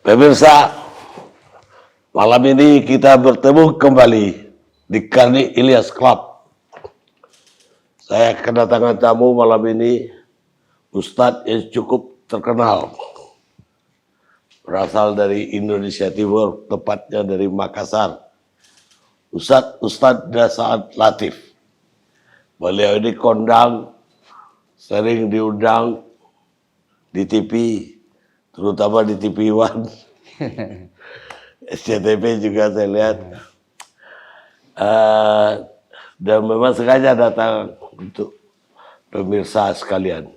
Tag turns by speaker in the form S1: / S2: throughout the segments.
S1: Pemirsa, malam ini kita bertemu kembali di Karni Ilyas Club. Saya kedatangan tamu malam ini, Ustadz yang cukup terkenal. Berasal dari Indonesia Timur, tepatnya dari Makassar. Ustadz Dasaad Latif. Beliau ini kondang, sering diundang di TV, terutama di TV One. SCTV juga saya lihat. Dan memang sengaja datang untuk pemirsa sekalian.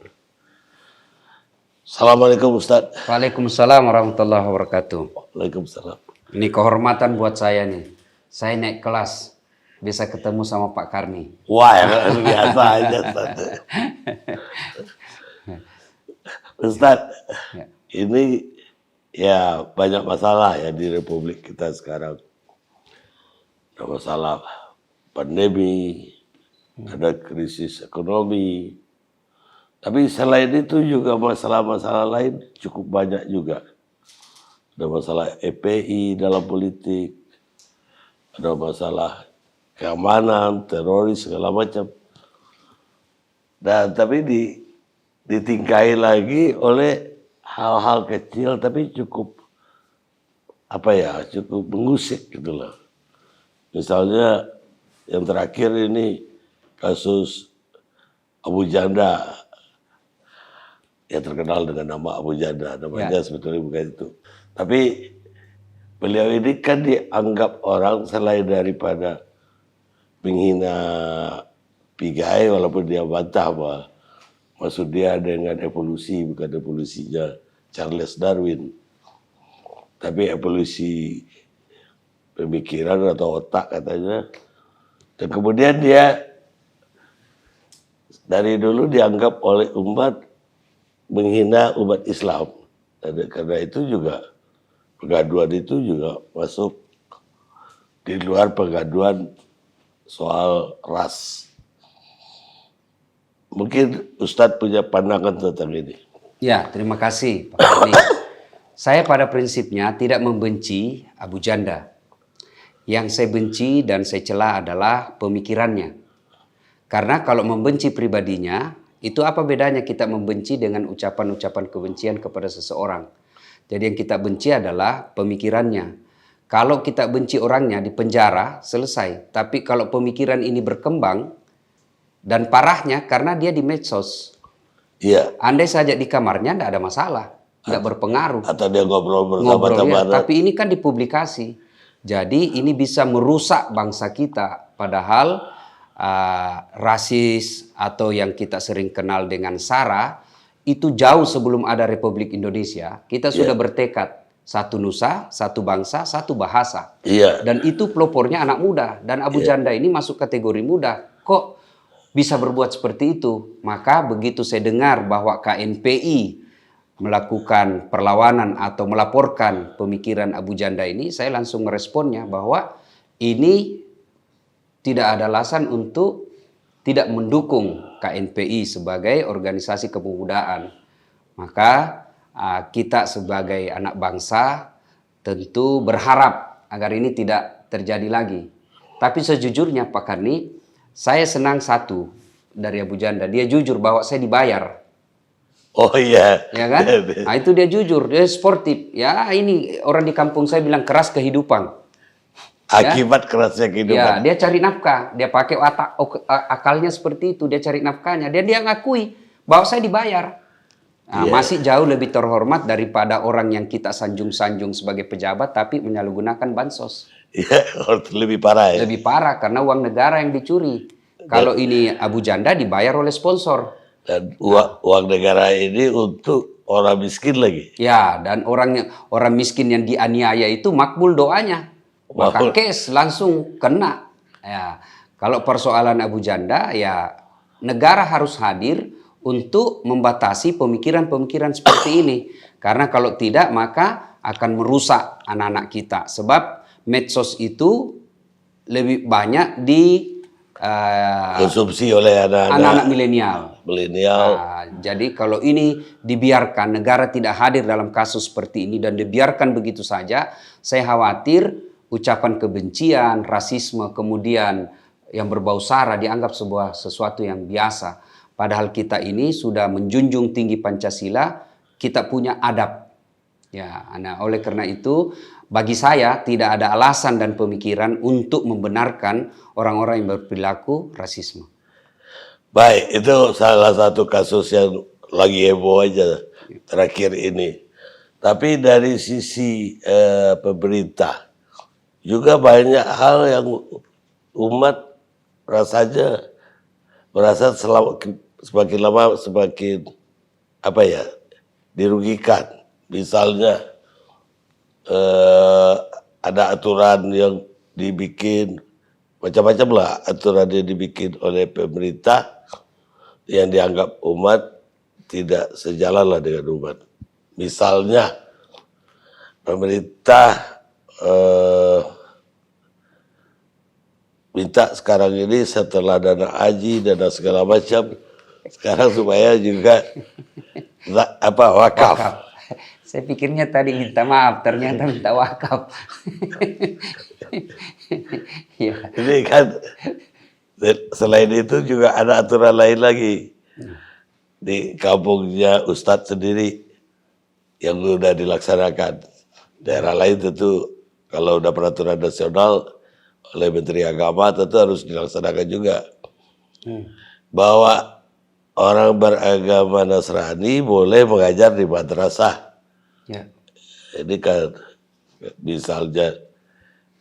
S1: Assalamualaikum Ustadz.
S2: Waalaikumsalam warahmatullahi wabarakatuh.
S1: Waalaikumsalam.
S2: Ini kehormatan buat saya nih. Saya naik kelas, bisa ketemu sama Pak Karni.
S1: Wah, ya, biasa aja Ustadz. Ustadz,
S2: Ya.
S1: ini ya banyak masalah ya di Republik kita sekarang. Ada masalah pandemi, ada krisis ekonomi. Tapi selain itu juga masalah-masalah lain cukup banyak juga. Ada masalah EPI dalam politik, ada masalah keamanan, teroris, segala macam. Dan tapi ditingkai lagi oleh hal-hal kecil tapi cukup cukup mengusik gitu loh. Misalnya yang terakhir ini kasus Abu Janda, yang terkenal dengan nama Abu Janda, namanya sebetulnya bukan itu. Tapi beliau ini kan dianggap orang selain daripada menghina Pigai, walaupun dia bantah bahwa maksud dia dengan evolusi bukan evolusinya Charles Darwin, tapi evolusi pemikiran atau otak katanya. Dan kemudian dia dari dulu dianggap oleh umat menghina umat Islam. Dan karena itu juga pengaduan itu juga masuk di luar pengaduan soal ras. Mungkin Ustadz punya pandangan tentang ini.
S2: Ya, terima kasih Pak Karni. Saya pada prinsipnya tidak membenci Abu Janda. Yang saya benci dan saya cela adalah pemikirannya. Karena kalau membenci pribadinya, itu apa bedanya kita membenci dengan ucapan-ucapan kebencian kepada seseorang. Jadi yang kita benci adalah pemikirannya. Kalau kita benci orangnya di penjara, selesai. Tapi kalau pemikiran ini berkembang, dan parahnya karena dia di medsos.
S1: Iya.
S2: Andai saja di kamarnya tidak ada masalah, tidak berpengaruh.
S1: Atau dia ngobrol bersama teman.
S2: Tapi ini kan dipublikasi. Jadi ini bisa merusak bangsa kita. Padahal rasis atau yang kita sering kenal dengan SARA itu jauh sebelum ada Republik Indonesia. Kita sudah bertekad satu nusa, satu bangsa, satu bahasa.
S1: Iya.
S2: Dan itu pelopornya anak muda. Dan Abu Janda ini masuk kategori muda. Kok bisa berbuat seperti itu? Maka begitu saya dengar bahwa KNPI melakukan perlawanan atau melaporkan pemikiran Abu Janda ini, saya langsung meresponnya bahwa ini tidak ada alasan untuk tidak mendukung KNPI sebagai organisasi kepemudaan. Maka kita sebagai anak bangsa tentu berharap agar ini tidak terjadi lagi. Tapi sejujurnya Pak Karni, saya senang satu dari Abu Janda. Dia jujur bahwa saya dibayar.
S1: Oh iya.
S2: Ya kan? Nah itu dia jujur, dia sportif. Ya ini orang di kampung saya bilang keras kehidupan.
S1: Akibat kerasnya kehidupan.
S2: Ya, dia cari nafkah. Dia pakai akalnya seperti itu. Dia cari nafkahnya. Dia ngakui bahwa saya dibayar. Nah, masih jauh lebih terhormat daripada orang yang kita sanjung-sanjung sebagai pejabat tapi menyalahgunakan bansos.
S1: Iya, lebih parah ya.
S2: Lebih parah karena uang negara yang dicuri. Kalau ini Abu Janda dibayar oleh sponsor.
S1: Dan uang negara ini untuk orang miskin lagi.
S2: Ya, dan orang miskin yang dianiaya itu makbul doanya. Maka kes langsung kena. Ya, kalau persoalan Abu Janda ya negara harus hadir untuk membatasi pemikiran-pemikiran seperti ini. Karena kalau tidak maka akan merusak anak-anak kita. Sebab medsos itu lebih banyak
S1: konsumsi oleh
S2: anak-anak milenial.
S1: milenial.
S2: Nah, jadi kalau ini dibiarkan, negara tidak hadir dalam kasus seperti ini dan dibiarkan begitu saja, saya khawatir ucapan kebencian, rasisme, kemudian yang berbau sara dianggap sesuatu yang biasa. Padahal kita ini sudah menjunjung tinggi Pancasila, kita punya adab. Ya, nah oleh karena itu bagi saya tidak ada alasan dan pemikiran untuk membenarkan orang-orang yang berperilaku rasisme.
S1: Baik, itu salah satu kasus yang lagi heboh aja terakhir ini. Tapi dari sisi pemerintah juga banyak hal yang umat merasa semakin lama semakin dirugikan. Misalnya ada aturan yang dibikin, macam-macam lah aturan yang dibikin oleh pemerintah yang dianggap umat tidak sejalan lah dengan umat. Misalnya pemerintah minta sekarang ini setelah dana haji, dana segala macam, sekarang supaya juga wakaf.
S2: Saya pikirnya tadi minta maaf, ternyata minta wakaf. Ya.
S1: Ini kan selain itu juga ada aturan lain lagi. Di kampungnya Ustadz sendiri yang sudah dilaksanakan. Daerah lain tentu kalau udah peraturan nasional oleh Menteri Agama tentu harus dilaksanakan juga. Bahwa orang beragama Nasrani boleh mengajar di madrasah.
S2: Ya.
S1: Ini kan misalnya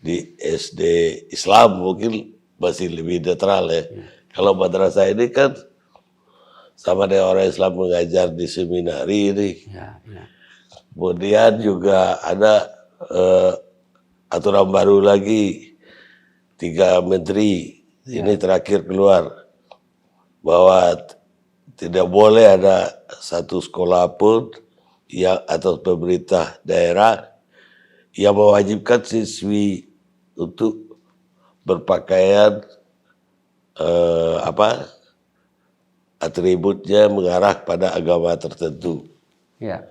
S1: di SD Islam mungkin masih lebih netral ya. Kalau madrasah ini kan sama dengan orang Islam mengajar di seminari ini.
S2: Ya, ya.
S1: Kemudian juga ada aturan baru lagi, 3 menteri ini terakhir keluar bahwa tidak boleh ada satu sekolah pun yang atau pemerintah daerah yang mewajibkan siswi untuk berpakaian atributnya mengarah pada agama tertentu.
S2: Ya.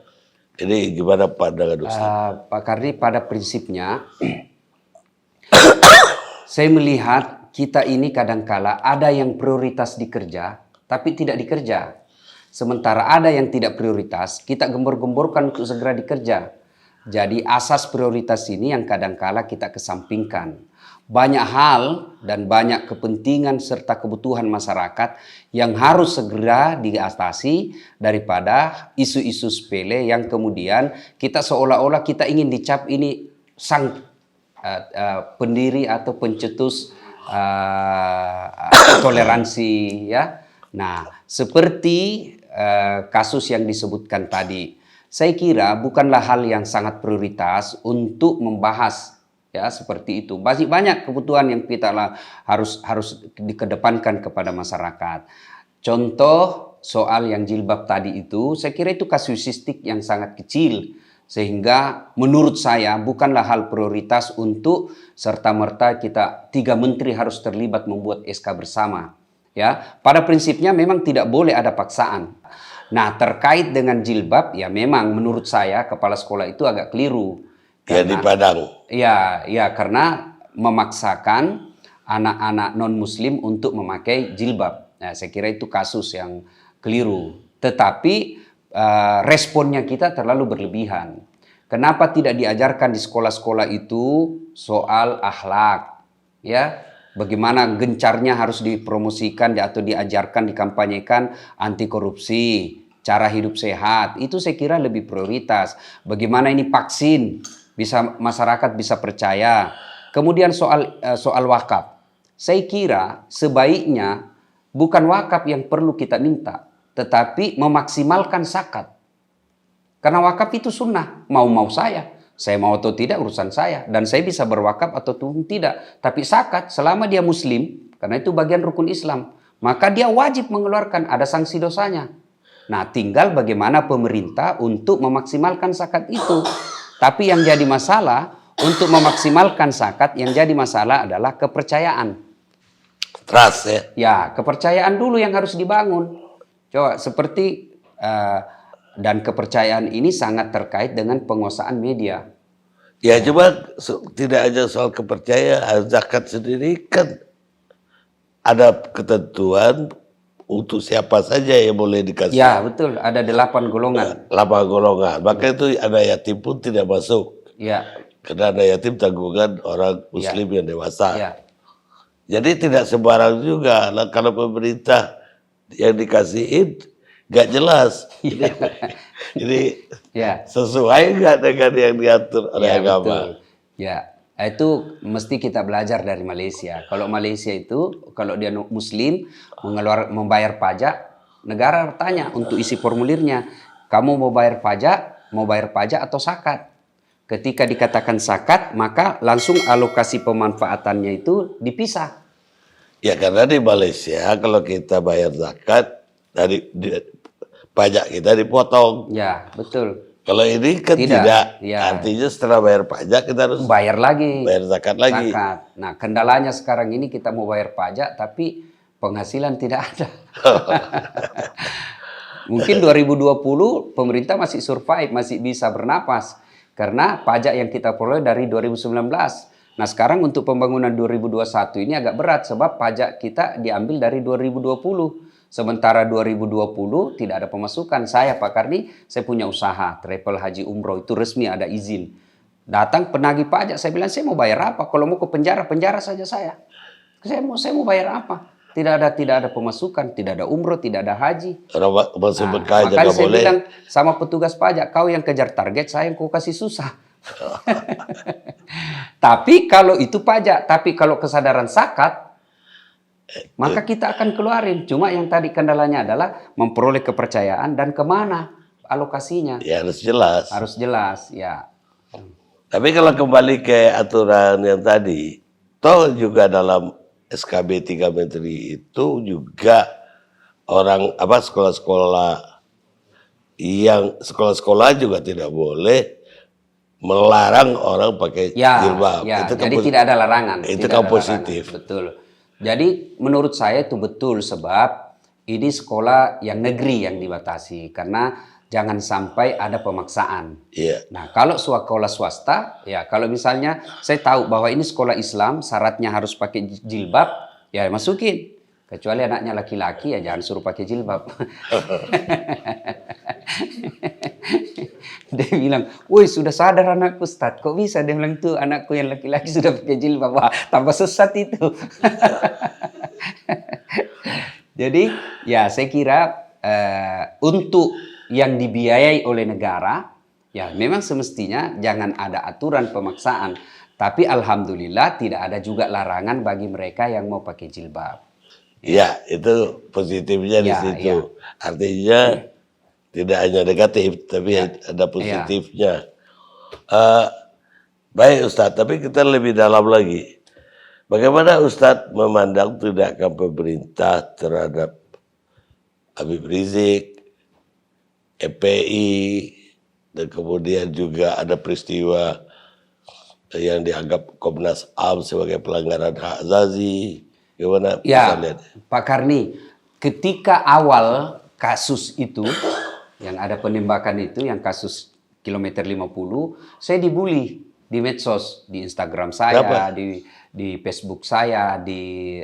S1: Ini gimana pandangan Ustaz?
S2: Pak Kardi, pada prinsipnya saya melihat kita ini kadangkala ada yang prioritas dikerja tapi tidak dikerja. Sementara ada yang tidak prioritas, kita gembor-gemborkan untuk segera dikerja. Jadi asas prioritas ini yang kadangkala kita kesampingkan. Banyak hal dan banyak kepentingan serta kebutuhan masyarakat yang harus segera diatasi daripada isu-isu sepele yang kemudian kita seolah-olah kita ingin dicap ini sang pendiri atau pencetus toleransi, ya. Nah, seperti kasus yang disebutkan tadi, saya kira bukanlah hal yang sangat prioritas untuk membahas ya seperti itu. Masih banyak kebutuhan yang kita harus dikedepankan kepada masyarakat. Contoh soal yang jilbab tadi itu, saya kira itu kasuistik yang sangat kecil sehingga menurut saya bukanlah hal prioritas untuk serta-merta kita 3 menteri harus terlibat membuat SK bersama. Ya, pada prinsipnya memang tidak boleh ada paksaan. Nah, terkait dengan jilbab, ya memang menurut saya kepala sekolah itu agak keliru.
S1: Ya di Padang.
S2: Ya, karena memaksakan anak-anak non-muslim untuk memakai jilbab. Nah, saya kira itu kasus yang keliru. Tetapi responnya kita terlalu berlebihan. Kenapa tidak diajarkan di sekolah-sekolah itu soal akhlak? Ya, bagaimana gencarnya harus dipromosikan atau diajarkan, dikampanyekan anti korupsi, cara hidup sehat. Itu saya kira lebih prioritas. Bagaimana ini vaksin bisa masyarakat bisa percaya. Kemudian soal wakaf. Saya kira sebaiknya bukan wakaf yang perlu kita minta, tetapi memaksimalkan zakat. Karena wakaf itu sunnah, mau saya. Saya mau atau tidak urusan saya. Dan saya bisa berwakaf atau tidak. Tapi zakat selama dia muslim, karena itu bagian rukun Islam, maka dia wajib mengeluarkan, ada sanksi dosanya. Nah, tinggal bagaimana pemerintah untuk memaksimalkan zakat itu. Tapi yang jadi masalah, untuk memaksimalkan zakat, yang jadi masalah adalah kepercayaan.
S1: Trust ya.
S2: Ya, kepercayaan dulu yang harus dibangun. Coba seperti dan kepercayaan ini sangat terkait dengan penguasaan media.
S1: Ya cuma tidak aja soal kepercayaan, zakat sendiri kan ada ketentuan untuk siapa saja yang boleh dikasih.
S2: Ya, betul. Ada 8 golongan.
S1: 8 golongan. Maka itu anak yatim pun tidak masuk.
S2: Ya,
S1: Karena anak yatim tanggungan orang muslim yang dewasa.
S2: ya,
S1: Jadi tidak sembarang juga. Nah, kalau pemerintah yang dikasihin nggak jelas. Jadi
S2: ya.
S1: sesuai nggak dengan yang diatur oleh
S2: Ya,
S1: agama.
S2: betul. Ya, itu mesti kita belajar dari Malaysia. Kalau Malaysia itu, kalau dia muslim, membayar pajak, negara tanya untuk isi formulirnya, kamu mau bayar pajak atau zakat? Ketika dikatakan zakat, maka langsung alokasi pemanfaatannya itu dipisah.
S1: Ya karena di Malaysia kalau kita bayar zakat, pajak kita dipotong.
S2: Ya, betul.
S1: Kalau ini kan
S2: Tidak,
S1: tidak.
S2: ya.
S1: Artinya setelah bayar pajak kita harus
S2: Bayar lagi.
S1: bayar zakat lagi.
S2: Zakat. Nah, kendalanya sekarang ini kita mau bayar pajak tapi penghasilan tidak ada. Mungkin 2020 pemerintah masih survive, masih bisa bernapas karena pajak yang kita peroleh dari 2019. Nah, sekarang untuk pembangunan 2021 ini agak berat sebab pajak kita diambil dari 2020. Sementara 2020 tidak ada pemasukan. Saya Pak Karni, saya punya usaha travel haji umroh itu resmi ada izin. Datang penagih pajak, saya bilang saya mau bayar apa? Kalau mau ke penjara, penjara saja saya. Saya mau bayar apa? Tidak ada pemasukan, tidak ada umroh, tidak ada haji.
S1: Orang masuk
S2: Nah,
S1: Mekah aja
S2: makanya
S1: nggak
S2: saya
S1: boleh.
S2: bilang sama petugas pajak, kau yang kejar target, saya yang kau kasih susah. Tapi kalau itu pajak, tapi kalau kesadaran zakat, maka kita akan keluarin. Cuma yang tadi kendalanya adalah memperoleh kepercayaan dan kemana alokasinya.
S1: Ya harus jelas.
S2: Harus jelas, ya.
S1: Tapi kalau kembali ke aturan yang tadi, toh juga dalam SKB 3 Menteri itu juga orang sekolah-sekolah juga tidak boleh melarang orang pakai jilbab.
S2: Ya,
S1: Itu
S2: jadi tidak ada larangan.
S1: Itu
S2: tidak
S1: kan
S2: ada
S1: positif.
S2: larangan. Betul. Jadi menurut saya itu betul sebab ini sekolah yang negeri yang dibatasi karena jangan sampai ada pemaksaan.
S1: Iya.
S2: Nah, kalau sekolah swasta, ya kalau misalnya saya tahu bahwa ini sekolah Islam, syaratnya harus pakai jilbab, ya masukin. Kecuali anaknya laki-laki, ya jangan suruh pakai jilbab. Dia bilang, woi sudah sadar anakku Ustaz, kok bisa? Dia bilang tuh anakku yang laki-laki sudah pakai jilbab. Wah, tambah sesat itu. Jadi ya saya kira untuk yang dibiayai oleh negara, ya memang semestinya jangan ada aturan pemaksaan. Tapi alhamdulillah tidak ada juga larangan bagi mereka yang mau pakai jilbab.
S1: Ya, itu positifnya di
S2: Ya,
S1: situ.
S2: ya.
S1: Artinya tidak hanya negatif, tapi ada positifnya. Baik Ustadz, tapi kita lebih dalam lagi. Bagaimana Ustadz memandang tindakan pemerintah terhadap Habib Rizik, FPI, dan kemudian juga ada peristiwa yang dianggap Komnas HAM sebagai pelanggaran hak asasi. Gimana
S2: Ya,
S1: lihat?
S2: Pak Karni, ketika awal kasus itu, yang ada penembakan itu, yang kasus kilometer 50, saya dibully di medsos, di Instagram saya,
S1: Kenapa?
S2: di Facebook saya, di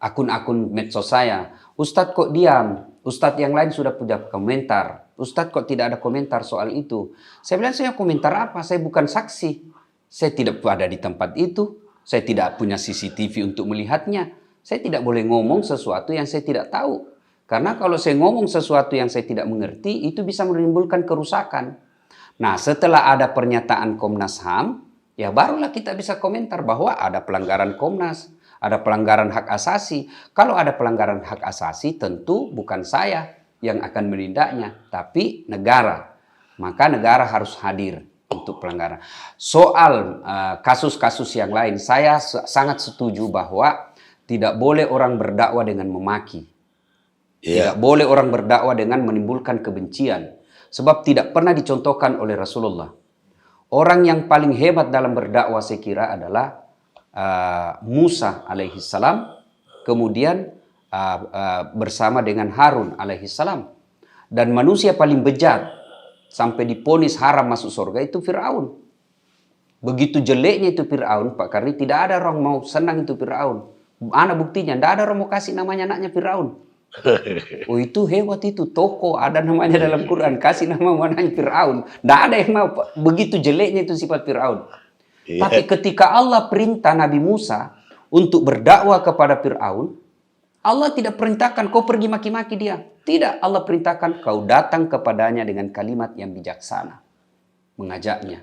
S2: akun-akun medsos saya. Ustadz kok diam? Ustadz yang lain sudah punya komentar. Ustadz kok tidak ada komentar soal itu? Saya bilang saya komentar apa? Saya bukan saksi. Saya tidak ada di tempat itu. Saya tidak punya CCTV untuk melihatnya. Saya tidak boleh ngomong sesuatu yang saya tidak tahu. Karena kalau saya ngomong sesuatu yang saya tidak mengerti, itu bisa menimbulkan kerusakan. Nah, setelah ada pernyataan Komnas HAM, ya barulah kita bisa komentar bahwa ada pelanggaran Komnas, ada pelanggaran hak asasi. Kalau ada pelanggaran hak asasi, tentu bukan saya yang akan menindaknya, tapi negara. Maka negara harus hadir untuk pelanggaran. Soal kasus-kasus yang lain, saya sangat setuju bahwa tidak boleh orang berdakwah dengan memaki. Tidak boleh orang berdakwah dengan menimbulkan kebencian. Sebab tidak pernah dicontohkan oleh Rasulullah. Orang yang paling hebat dalam berdakwah saya kira adalah Musa alaihissalam, kemudian bersama dengan Harun alaihissalam. Dan manusia paling bejat sampai diponis haram masuk surga itu Fir'aun. Begitu jeleknya itu Fir'aun, Pak Karni, tidak ada orang mau senang itu Fir'aun. Mana buktinya? Tidak ada orang mau kasih namanya anaknya Fir'aun. Oh itu hebat itu, toko ada namanya dalam Quran, kasih nama anaknya Fir'aun. Tidak ada yang mau, begitu jeleknya itu sifat Fir'aun. Tapi ketika Allah perintah Nabi Musa untuk berdakwah kepada Fir'aun, Allah tidak perintahkan kau pergi maki-maki dia. Tidak, Allah perintahkan kau datang kepadanya dengan kalimat yang bijaksana. Mengajaknya.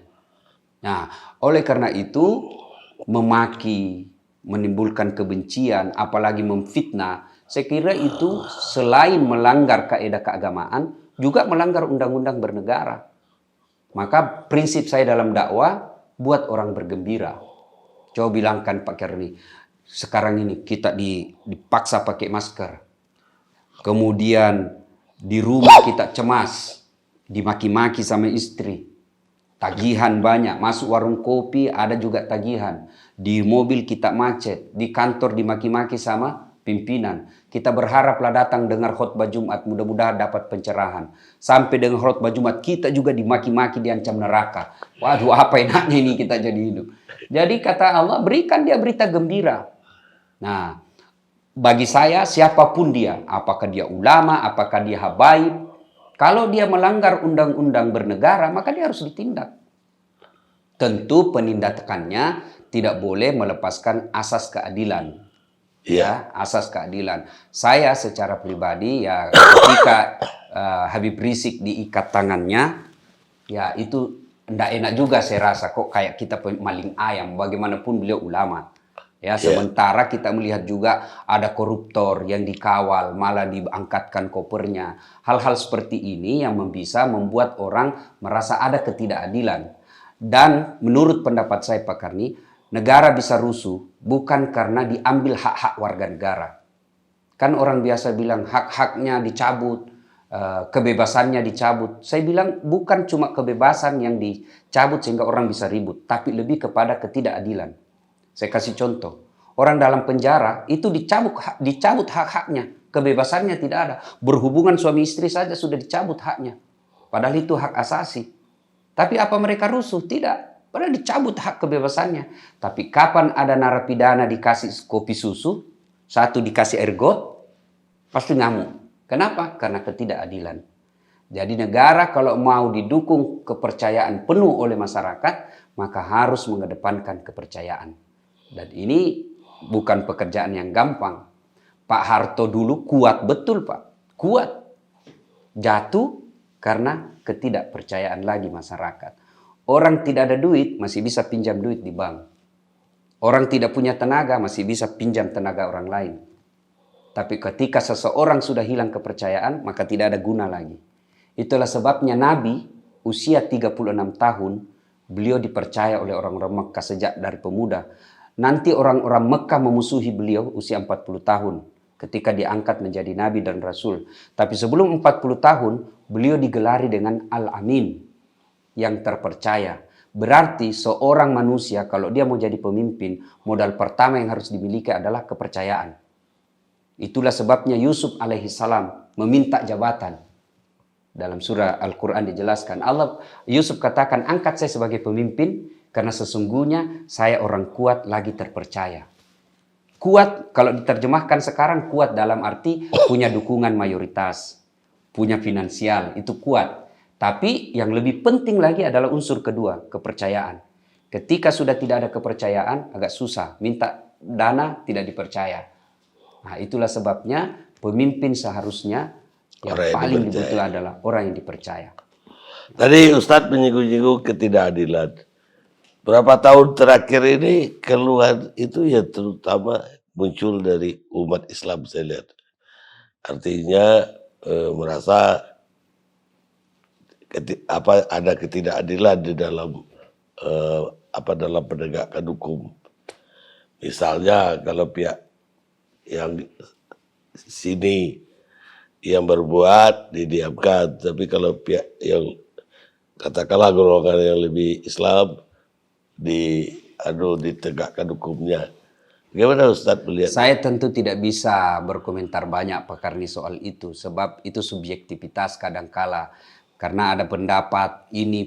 S2: Nah, oleh karena itu, memaki, menimbulkan kebencian, apalagi memfitnah, saya kira itu selain melanggar kaidah keagamaan, juga melanggar undang-undang bernegara. Maka prinsip saya dalam dakwah, buat orang bergembira. Coba bilangkan Pak Kerni, sekarang ini kita dipaksa pakai masker. Kemudian di rumah kita cemas, dimaki-maki sama istri. Tagihan banyak, masuk warung kopi ada juga tagihan. Di mobil kita macet, di kantor dimaki-maki sama pimpinan. Kita berharaplah datang dengar khutbah Jumat, mudah-mudahan dapat pencerahan. Sampai dengan khutbah Jumat kita juga dimaki-maki, diancam neraka. Waduh, apa enaknya ini kita jadi hidup. Jadi kata Allah, berikan dia berita gembira. Nah, bagi saya siapapun dia, apakah dia ulama, apakah dia habaib, kalau dia melanggar undang-undang bernegara, maka dia harus ditindak. Tentu penindakannya tidak boleh melepaskan asas keadilan. Ya, asas keadilan. Saya secara pribadi ya ketika Habib Rizik diikat tangannya, ya itu tidak enak juga saya rasa, kok kayak kita maling ayam, bagaimanapun beliau ulama. Ya, sementara kita melihat juga ada koruptor yang dikawal, malah diangkatkan kopernya. Hal-hal seperti ini yang bisa membuat orang merasa ada ketidakadilan. Dan menurut pendapat saya Pak Karni, negara bisa rusuh bukan karena diambil hak-hak warga negara. Kan orang biasa bilang hak-haknya dicabut, kebebasannya dicabut. Saya bilang bukan cuma kebebasan yang dicabut sehingga orang bisa ribut, tapi lebih kepada ketidakadilan. Saya kasih contoh, orang dalam penjara itu dicabut hak-haknya, kebebasannya tidak ada. Berhubungan suami istri saja sudah dicabut haknya, padahal itu hak asasi. Tapi apa mereka rusuh? Tidak, padahal dicabut hak kebebasannya. Tapi kapan ada narapidana dikasih kopi susu, satu dikasih air got, pasti ngamuk. Kenapa? Karena ketidakadilan. Jadi negara kalau mau didukung kepercayaan penuh oleh masyarakat, maka harus mengedepankan kepercayaan. Dan ini bukan pekerjaan yang gampang. Pak Harto dulu kuat betul Pak. Kuat. Jatuh karena ketidakpercayaan lagi masyarakat. Orang tidak ada duit masih bisa pinjam duit di bank. Orang tidak punya tenaga masih bisa pinjam tenaga orang lain. Tapi ketika seseorang sudah hilang kepercayaan maka tidak ada guna lagi. Itulah sebabnya Nabi usia 36 tahun beliau dipercaya oleh orang-orang Mekah sejak dari pemuda. Nanti orang-orang Mekah memusuhi beliau usia 40 tahun ketika diangkat menjadi Nabi dan Rasul. Tapi sebelum 40 tahun beliau digelari dengan Al-Amin, yang terpercaya. Berarti seorang manusia kalau dia mau jadi pemimpin, modal pertama yang harus dimiliki adalah kepercayaan. Itulah sebabnya Yusuf alaihissalam meminta jabatan. Dalam surah Al-Quran dijelaskan, Yusuf katakan, angkat saya sebagai pemimpin karena sesungguhnya saya orang kuat lagi terpercaya. Kuat kalau diterjemahkan sekarang kuat dalam arti punya dukungan mayoritas, punya finansial, itu kuat. Tapi yang lebih penting lagi adalah unsur kedua, kepercayaan. Ketika sudah tidak ada kepercayaan, agak susah. Minta dana tidak dipercaya. Nah, itulah sebabnya pemimpin seharusnya yang paling dibutuhkan adalah orang yang dipercaya.
S1: Tadi Ustadz menyinggung-nyinggung ketidakadilan. Berapa tahun terakhir ini keluhan itu ya terutama muncul dari umat Islam saya lihat. Artinya merasa ada ketidakadilan di dalam dalam penegakan hukum. Misalnya kalau pihak yang sini yang berbuat didiamkan, tapi kalau pihak yang katakanlah golongan yang lebih Islam ditegakkan hukumnya. Bagaimana Ustadz melihat?
S2: Saya tentu tidak bisa berkomentar banyak Pak Karni soal itu, sebab itu subjektivitas kadangkala. Karena ada pendapat ini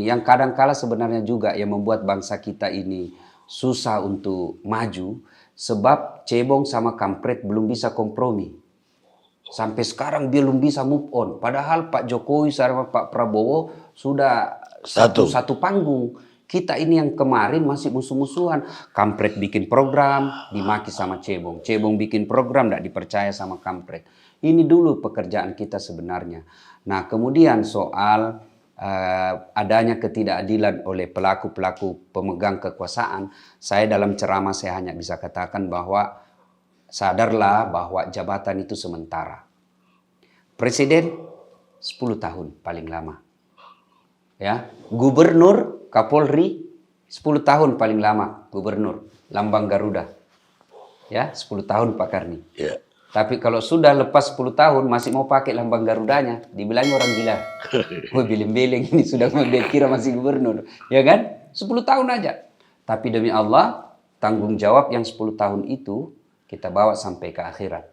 S2: yang kadangkala sebenarnya juga yang membuat bangsa kita ini susah untuk maju, sebab cebong sama kampret belum bisa kompromi. Sampai sekarang belum bisa move on. Padahal Pak Jokowi sama Pak Prabowo sudah satu panggung. Kita ini yang kemarin masih musuh-musuhan. Kampret bikin program, dimaki sama cebong. Cebong bikin program, tidak dipercaya sama kampret. Ini dulu pekerjaan kita sebenarnya. Nah, kemudian soal adanya ketidakadilan oleh pelaku-pelaku pemegang kekuasaan, saya dalam ceramah saya hanya bisa katakan bahwa sadarlah bahwa jabatan itu sementara. Presiden 10 tahun paling lama. Ya, gubernur, Kapolri 10 tahun paling lama gubernur, lambang Garuda. Ya, 10 tahun Pak Karni.
S1: Ya.
S2: Tapi kalau sudah lepas 10 tahun masih mau pakai lambang Garudanya, dibilang orang gila. Wah, beleng-beleng ini sudah kira masih gubernur. Ya kan? 10 tahun aja. Tapi demi Allah, tanggung jawab yang 10 tahun itu kita bawa sampai ke akhirat.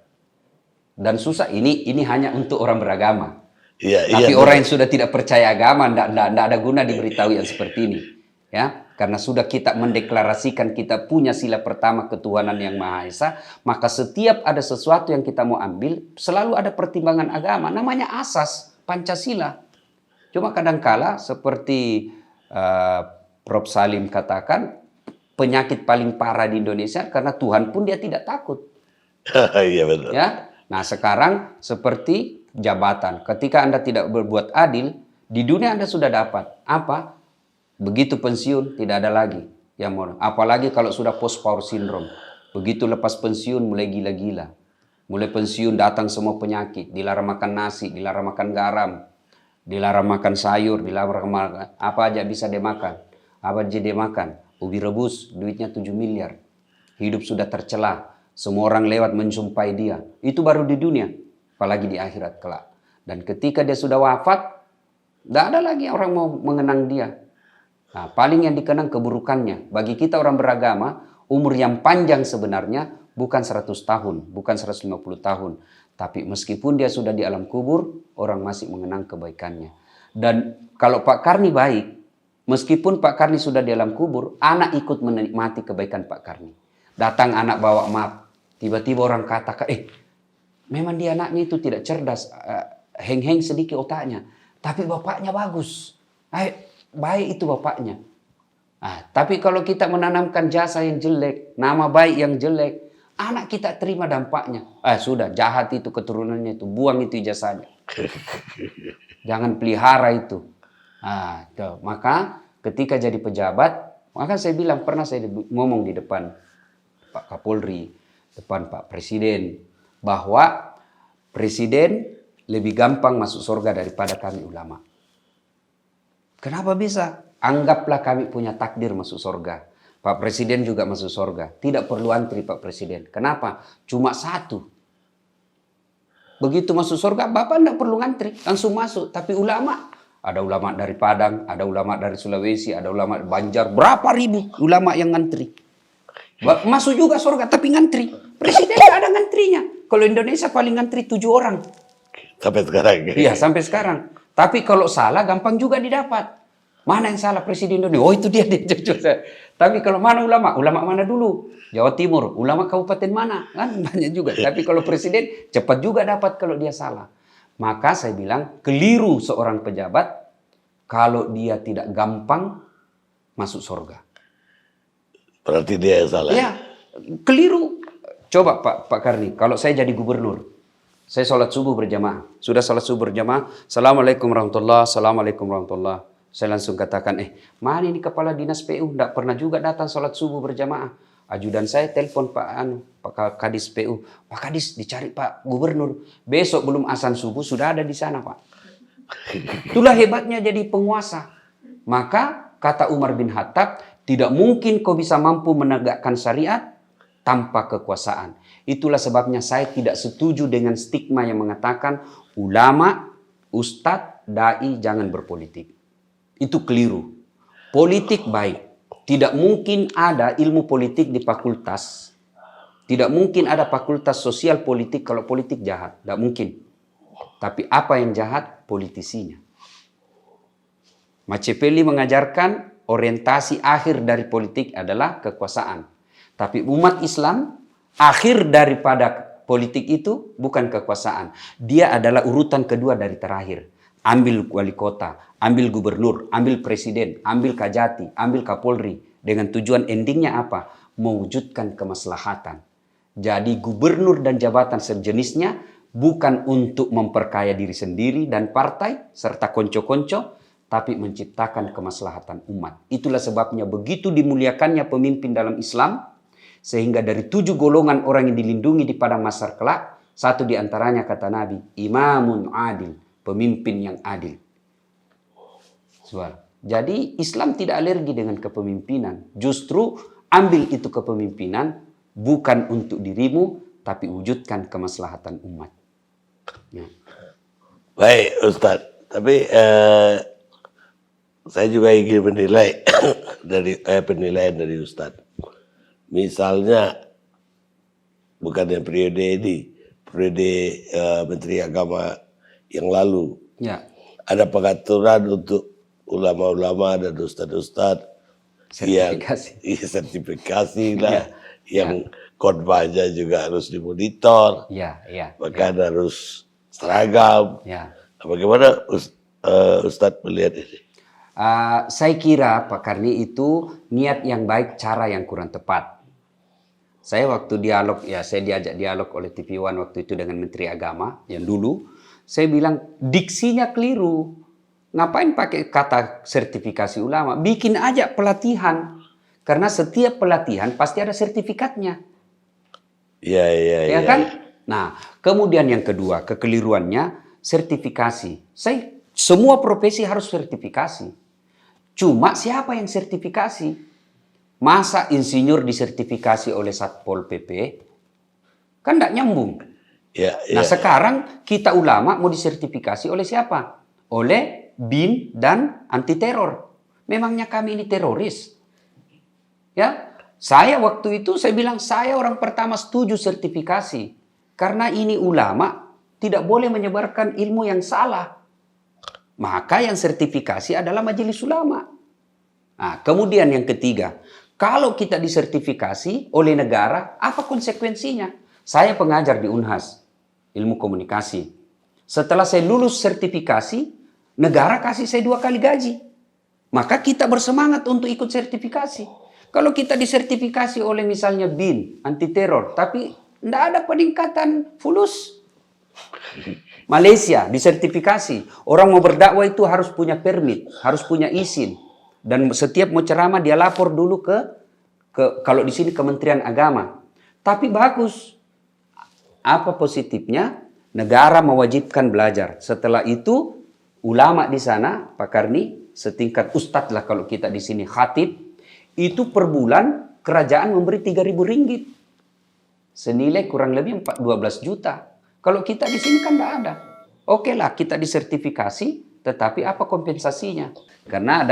S2: Dan susah, ini hanya untuk orang beragama. Tapi orang yang sudah tidak percaya agama, tidak ada guna diberitahu yang seperti ini. Ya, karena sudah kita mendeklarasikan kita punya sila pertama ketuhanan yang Maha Esa, maka setiap ada sesuatu yang kita mau ambil, selalu ada pertimbangan agama. Namanya asas Pancasila. Cuma kadangkala seperti Prof. Salim katakan, penyakit paling parah di Indonesia karena Tuhan pun dia tidak takut.
S1: Iya betul.
S2: Ya, nah sekarang seperti jabatan. Ketika Anda tidak berbuat adil, di dunia Anda sudah dapat. Apa? Begitu pensiun, tidak ada lagi yang mau. Apalagi kalau sudah post power syndrome. Begitu lepas pensiun, mulai gila-gila. Mulai pensiun datang semua penyakit. Dilarang makan nasi, dilarang makan garam, dilarang makan sayur, dilarang makan apa aja bisa dia makan. Apa aja dia makan. Ubi rebus, duitnya 7 miliar. Hidup sudah tercela. Semua orang lewat menjumpai dia. Itu baru di dunia. Apalagi di akhirat kelak. Dan ketika dia sudah wafat, tidak ada lagi orang mau mengenang dia. Nah, paling yang dikenang keburukannya. Bagi kita orang beragama, umur yang panjang sebenarnya bukan 100 tahun, bukan 150 tahun. Tapi meskipun dia sudah di alam kubur, orang masih mengenang kebaikannya. Dan kalau Pak Karni baik, meskipun Pak Karni sudah di alam kubur, anak ikut menikmati kebaikan Pak Karni. Datang anak bawa map, tiba-tiba orang katakan, memang dia anaknya itu tidak cerdas, heng-heng sedikit otaknya. Tapi bapaknya bagus. Baik itu bapaknya. Tapi kalau kita menanamkan jasa yang jelek, nama baik yang jelek, anak kita terima dampaknya. Sudah, jahat itu keturunannya itu. Buang itu ijazahnya. Jangan pelihara itu. Maka ketika jadi pejabat, maka saya bilang, pernah saya ngomong di depan Pak Kapolri, depan Pak Presiden, bahwa Presiden lebih gampang masuk surga daripada kami ulama. Kenapa bisa? Anggaplah kami punya takdir masuk surga. Pak Presiden juga masuk surga. Tidak perlu antri Pak Presiden. Kenapa? Cuma satu. Begitu masuk surga, Bapak tidak perlu ngantri. Langsung masuk. Tapi ulama, ada ulama dari Padang, ada ulama dari Sulawesi, ada ulama dari Banjar. Berapa ribu ulama yang ngantri. Masuk juga surga, tapi ngantri. Presiden tidak ada ngantrinya. Kalau Indonesia paling ngantri 7 orang.
S1: Sampai sekarang.
S2: Iya, sampai sekarang. Tapi kalau salah, gampang juga didapat. Mana yang salah Presiden Indonesia? Oh, itu dia. Tapi kalau mana ulama? Ulama mana dulu? Jawa Timur. Ulama kabupaten mana? Kan banyak juga. Tapi kalau Presiden, cepat juga dapat kalau dia salah. Maka saya bilang, keliru seorang pejabat kalau dia tidak gampang masuk surga.
S1: Berarti dia yang salah.
S2: Ya, keliru. Coba Pak Karni, kalau saya jadi gubernur, saya sholat subuh berjamaah. Sudah sholat subuh berjamaah. Assalamualaikum warahmatullahi wabarakatuh. Assalamualaikum warahmatullahi wabarakatuh. Saya langsung katakan, mana ini kepala dinas PU? Tidak pernah juga datang sholat subuh berjamaah. Ajudan saya telepon Pak Kadis PU. Pak Kadis dicari Pak Gubernur. Besok belum azan subuh sudah ada di sana Pak. Itulah hebatnya jadi penguasa. Maka kata Umar bin Khattab, tidak mungkin kau bisa mampu menegakkan syariat tanpa kekuasaan. Itulah sebabnya saya tidak setuju dengan stigma yang mengatakan ulama, ustadz, dai jangan berpolitik. Itu keliru. Politik baik. Tidak mungkin ada ilmu politik di fakultas. Tidak mungkin ada fakultas sosial politik kalau politik jahat. Tidak mungkin. Tapi apa yang jahat? Politisinya. Machiavelli mengajarkan orientasi akhir dari politik adalah kekuasaan. Tapi umat Islam, akhir daripada politik itu bukan kekuasaan. Dia adalah urutan kedua dari terakhir. Ambil wali kota, ambil gubernur, ambil presiden, ambil kajati, ambil kapolri. Dengan tujuan endingnya apa? Mewujudkan kemaslahatan. Jadi gubernur dan jabatan sejenisnya bukan untuk memperkaya diri sendiri dan partai serta konco-konco, tapi menciptakan kemaslahatan umat. Itulah sebabnya begitu dimuliakannya pemimpin dalam Islam, sehingga dari 7 golongan orang yang dilindungi di padang mahsyar kelak, satu di antaranya kata Nabi, imamun adil, pemimpin yang adil. Jadi Islam tidak alergi dengan kepemimpinan. Justru ambil itu kepemimpinan bukan untuk dirimu, tapi wujudkan kemaslahatan umat. Ya.
S1: Baik Ustadz, tapi saya juga ingin menilai dari penilaian dari Ustadz. Misalnya bukan yang periode ini, periode Menteri Agama yang lalu,
S2: Ya.
S1: ada pengaturan untuk ulama-ulama dan ustadz-ustadz yang sertifikasi lah, yang khotbahnya juga harus dimonitor, bahkan harus seragam. Bagaimana Ustadz melihat ini?
S2: Saya kira Pak Karni itu niat yang baik, cara yang kurang tepat. Saya waktu dialog, saya diajak dialog oleh TV One waktu itu dengan Menteri Agama yang dulu, saya bilang diksinya keliru. Ngapain pakai kata sertifikasi ulama? Bikin aja pelatihan. Karena setiap pelatihan pasti ada sertifikatnya. Ya kan? Nah, kemudian yang kedua, kekeliruannya sertifikasi. Semua profesi harus sertifikasi. Cuma siapa yang sertifikasi? Masa insinyur disertifikasi oleh Satpol PP? Kan tidak nyambung. Nah sekarang kita ulama mau disertifikasi oleh siapa? Oleh BIN dan anti teror. Memangnya kami ini teroris? Ya, saya waktu itu saya bilang saya orang pertama setuju sertifikasi karena ini ulama tidak boleh menyebarkan ilmu yang salah. Maka yang sertifikasi adalah majelis ulama. Nah, kemudian yang ketiga, kalau kita disertifikasi oleh negara, apa konsekuensinya? Saya pengajar di Unhas, ilmu komunikasi. Setelah saya lulus sertifikasi, negara kasih saya 2 kali gaji. Maka kita bersemangat untuk ikut sertifikasi. Kalau kita disertifikasi oleh misalnya BIN, anti teror, tapi tidak ada peningkatan fulus. Malaysia disertifikasi. Orang mau berdakwah itu harus punya permit, harus punya izin. Dan setiap mau ceramah dia lapor dulu ke kalau di sini Kementerian Agama. Tapi bagus. Apa positifnya? Negara mewajibkan belajar. Setelah itu ulama di sana, Pak Karni, setingkat ustadz lah kalau kita di sini khatib, itu per bulan kerajaan memberi 3.000 ringgit. Senilai kurang lebih 12 juta. Kalau kita di sini kan tidak ada. Oke lah kita disertifikasi, tetapi apa kompensasinya? Karena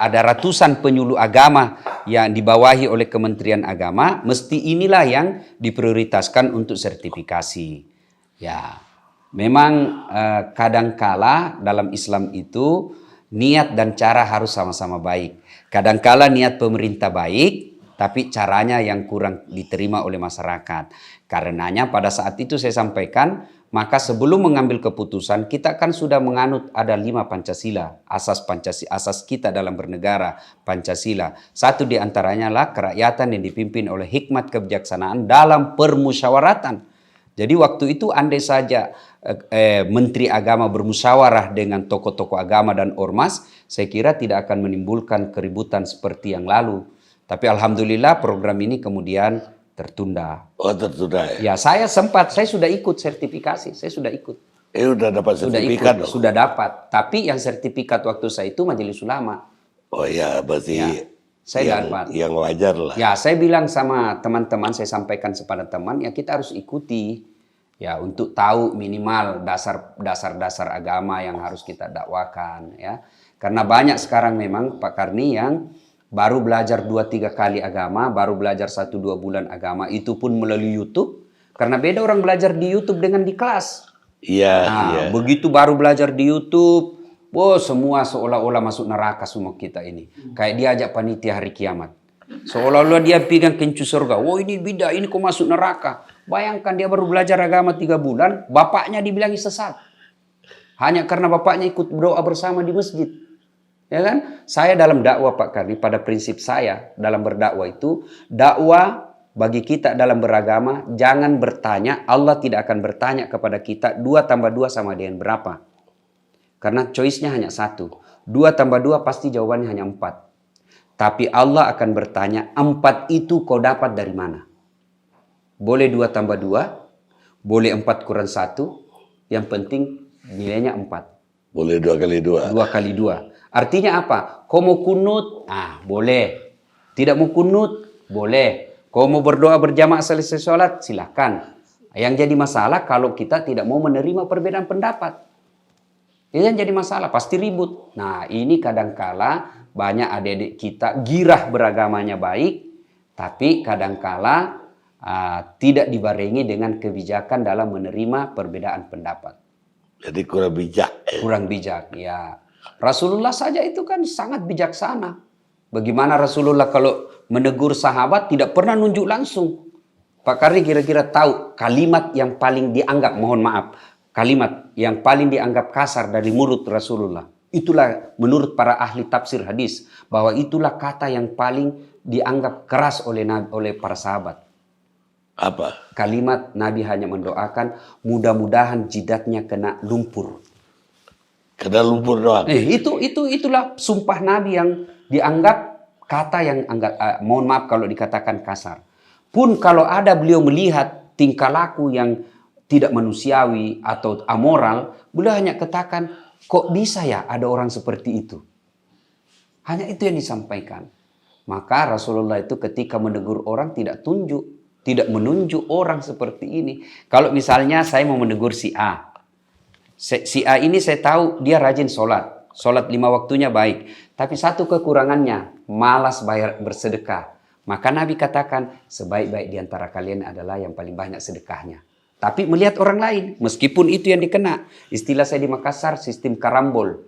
S2: ada ratusan penyuluh agama yang dibawahi oleh Kementerian Agama, mesti inilah yang diprioritaskan untuk sertifikasi. Ya, memang kadangkala dalam Islam itu niat dan cara harus sama-sama baik. Kadangkala niat pemerintah baik, tapi caranya yang kurang diterima oleh masyarakat. Karenanya pada saat itu saya sampaikan, maka sebelum mengambil keputusan, kita kan sudah menganut ada 5 Pancasila, asas kita dalam bernegara, Pancasila. Satu di antaranya lah kerakyatan yang dipimpin oleh hikmat kebijaksanaan dalam permusyawaratan. Jadi waktu itu andai saja Menteri Agama bermusyawarah dengan tokoh-tokoh agama dan ormas, saya kira tidak akan menimbulkan keributan seperti yang lalu. Tapi alhamdulillah program ini kemudian tertunda.
S1: Oh tertunda ya?
S2: Ya saya sudah ikut sertifikasi, saya sudah ikut.
S1: Sudah dapat sertifikat dong?
S2: Sudah dapat. Tapi yang sertifikat waktu saya itu majelis ulama.
S1: Oh ya berarti ya,
S2: saya dapat.
S1: Yang wajar lah.
S2: Ya saya bilang sama teman-teman, saya sampaikan kepada teman, ya kita harus ikuti. Ya untuk tahu minimal dasar-dasar agama yang harus kita dakwakan. Ya. Karena banyak sekarang memang Pak Karni yang baru belajar 2-3 kali agama, baru belajar 1-2 bulan agama, itu pun melalui YouTube. Karena beda orang belajar di YouTube dengan di kelas.
S1: Iya,
S2: Nah,
S1: iya.
S2: begitu baru belajar di YouTube, semua seolah-olah masuk neraka semua kita ini. Kayak diajak panitia hari kiamat. Seolah-olah dia pegang kencu surga. Ini bida, ini kok masuk neraka. Bayangkan dia baru belajar agama 3 bulan, bapaknya dibilangi sesat. Hanya karena bapaknya ikut berdoa bersama di masjid. Ya kan? Saya dalam dakwah Pak Karni, pada prinsip saya dalam berdakwah itu, dakwah bagi kita dalam beragama, jangan bertanya, Allah tidak akan bertanya kepada kita 2 tambah 2 sama dengan berapa. Karena choice-nya hanya 1. 2 tambah 2 pasti jawabannya hanya 4. Tapi Allah akan bertanya, 4 itu kau dapat dari mana? Boleh 2 tambah 2, boleh 4 kurang 1, yang penting nilainya 4.
S1: Boleh 2 kali 2.
S2: 2 kali 2. Artinya apa? Kau mau kunut? Boleh. Tidak mau kunut? Boleh. Kau mau berdoa berjamaah selesai sholat? Silakan. Yang jadi masalah kalau kita tidak mau menerima perbedaan pendapat. Yang jadi masalah, pasti ribut. Nah, ini kadangkala banyak adik-adik kita girah beragamanya baik, tapi kadangkala tidak dibarengi dengan kebijakan dalam menerima perbedaan pendapat.
S1: Jadi kurang bijak.
S2: Kurang bijak, ya. Rasulullah saja itu kan sangat bijaksana. Bagaimana Rasulullah kalau menegur sahabat tidak pernah nunjuk langsung. Pak Karni kira-kira tahu kalimat yang paling dianggap, mohon maaf, kalimat yang paling dianggap kasar dari mulut Rasulullah. Itulah menurut para ahli tafsir hadis, bahwa itulah kata yang paling dianggap keras oleh para sahabat.
S1: Apa?
S2: Kalimat Nabi hanya mendoakan, mudah-mudahan jidatnya kena lumpur.
S1: Kena lumpur doang.
S2: Itulah sumpah Nabi yang dianggap kata yang mohon maaf kalau dikatakan kasar. Pun kalau ada beliau melihat tingkah laku yang tidak manusiawi atau amoral, beliau hanya katakan, kok bisa ya ada orang seperti itu? Hanya itu yang disampaikan. Maka Rasulullah itu ketika menegur orang tidak menunjuk orang seperti ini. Kalau misalnya saya mau menegur si A. Si A ini saya tahu dia rajin sholat. Sholat 5 waktunya baik. Tapi satu kekurangannya, malas bersedekah. Maka Nabi katakan, sebaik-baik di antara kalian adalah yang paling banyak sedekahnya. Tapi melihat orang lain, meskipun itu yang dikena. Istilah saya di Makassar, sistem karambol.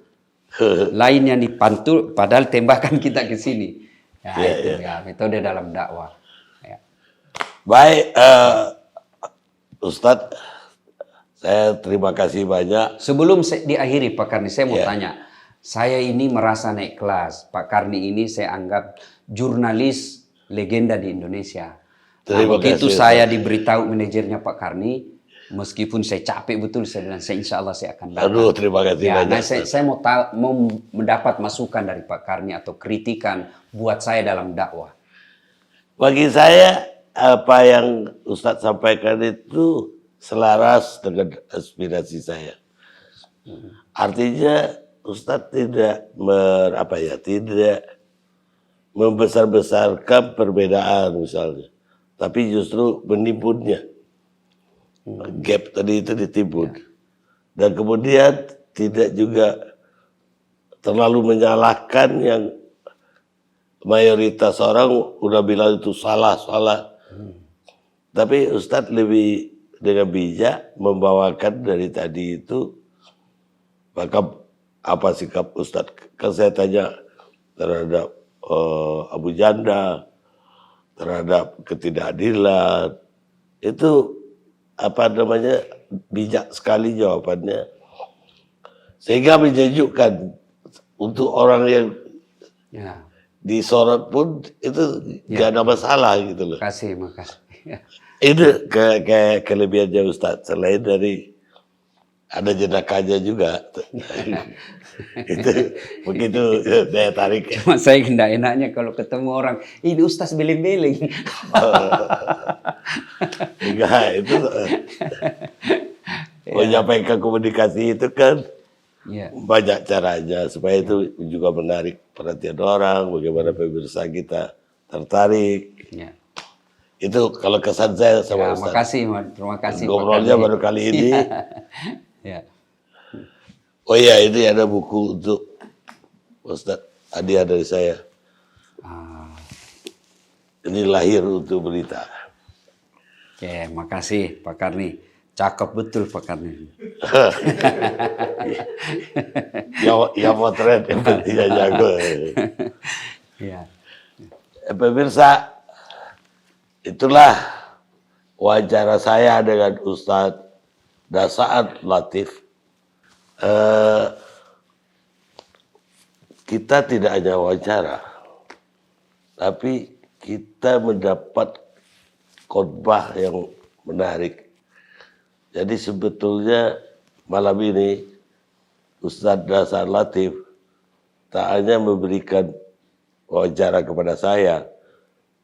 S2: Lain yang dipantul, padahal tembakan kita ke sini. Ya, metode dalam dakwah. Ya.
S1: Baik, Ustadz, saya terima kasih banyak.
S2: Sebelum diakhiri Pak Karni, saya mau tanya. Saya ini merasa naik kelas. Pak Karni ini saya anggap jurnalis legenda di Indonesia. Begitu saya diberitahu manajernya Pak Karni, meskipun saya capek betul, saya bilang, insya Allah saya akan datang.
S1: Aduh, terima kasih banyak.
S2: Nah, saya mau mendapat masukan dari Pak Karni atau kritikan buat saya dalam dakwah.
S1: Bagi saya, apa yang Ustadz sampaikan itu selaras dengan aspirasi saya. Artinya Ustadz tidak tidak membesar-besarkan perbedaan misalnya, tapi justru menimpunnya. Gap tadi itu ditimbun. Dan kemudian tidak juga terlalu menyalahkan yang mayoritas orang udah bilang itu salah. Tapi Ustadz lebih dengan bijak membawakan dari tadi itu, maka apa sikap Ustadz? Kan saya tanya terhadap Abu Janda, terhadap ketidakadilan, itu bijak sekali jawabannya, sehingga menyejukkan untuk orang yang disorot pun itu gak ada masalah gitu loh.
S2: Makasih.
S1: Itu kelebihannya Ustadz, selain dari ada jenakanya juga. Itu begitu daya tarik.
S2: Cuma saya tidak enaknya kalau ketemu orang, ini Ustadz beling-beling.
S1: Enggak, itu menyampaikan komunikasi itu kan banyak caranya, supaya itu juga menarik perhatian orang, bagaimana pemirsa kita tertarik. Itu kalau kesan saya sama Ustadz.
S2: Terima kasih.
S1: Ngobrolnya baru kali ini. Oh iya, ini ada buku untuk Ustadz, hadiah dari saya. Ini lahir untuk berita.
S2: Oke, makasih Pak Karni. Cakep betul Pak Karni.
S1: Ya potret yang pentingnya jago.
S2: Iya.
S1: Pemirsa, itulah wawancara saya dengan Ustadz Dasaad Latif. Kita tidak hanya wawancara, tapi kita mendapat khotbah yang menarik. Jadi sebetulnya malam ini Ustadz Dasaad Latif tak hanya memberikan wawancara kepada saya,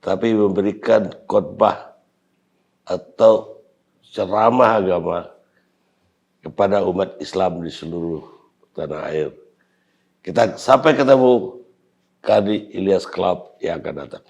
S1: tapi memberikan khotbah atau ceramah agama kepada umat Islam di seluruh tanah air. Kita sampai ketemu Kadi Ilyas Club yang akan datang.